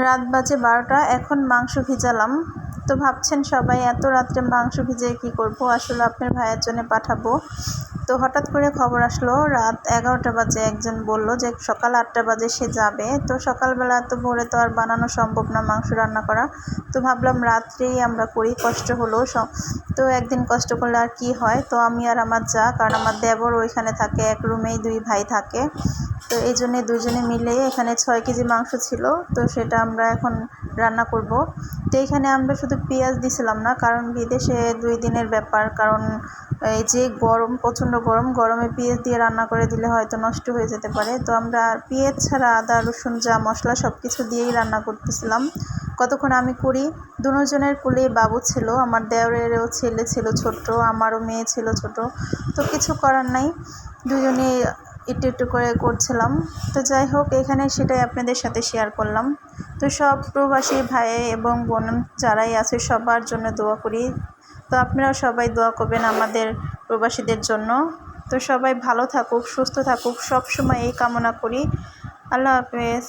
রাত বাজে 12টা। এখন মাংস ভিজালাম। তো ভাবছেন সবাই এত রাত্রে মাংস ভিজিয়ে কী করব? আসলে আপনার ভাইয়ের জন্য পাঠাবো। তো হঠাৎ করে খবর আসলো রাত 11টা বাজে, একজন বলল যে সকাল 8টা বাজে সে যাবে। তো সকালবেলা তো ভোরে তো আর বানানো সম্ভব না মাংস রান্না করা। তো ভাবলাম রাত্রেই আমরা করি, কষ্ট হলো তো একদিন কষ্ট করলে আর কি হয়। তো আমি আর আমার যা, কারণ আমার দেবর ওইখানে থাকে, এক রুমেই 2 ভাই থাকে। তো এই জন্যে দুজনে মিলে এখানে 6 কেজি মাংস ছিল। তো সেটা আমরা এখন রান্না করব। তো এইখানে আমরা শুধু পেঁয়াজ দিছিলাম না, কারণ বিদেশে 2 দিনের ব্যাপার। কারণ এই যে গরম, প্রচণ্ড গরম, গরমে পেঁয়াজ দিয়ে রান্না করে দিলে হয়তো নষ্ট হয়ে যেতে পারে। তো আমরা পেঁয়াজ ছাড়া আদা রসুন যা মশলা সব কিছু দিয়েই রান্না করতেছিলাম। কতক্ষণ আমি করি। দুজনের কোলে বাবু ছিল, আমার দেওরেরও ছেলে ছিল ছোট, আমারও মেয়ে ছিল ছোট। তো কিছু করার নাই, দুজনে একটু একটু করে করছিলাম। তো যাই হোক, এখানে সেটাই আপনাদের সাথে শেয়ার করলাম। তো সব প্রবাসী ভাই এবং বোন যারাই আছে সবার জন্য দোয়া করি। তো আপনারাও সবাই দোয়া করবেন আমাদের প্রবাসীদের জন্য। তো সবাই ভালো থাকুক, সুস্থ থাকুক, সব সময় এই কামনা করি। আল্লাহ হাফেজ।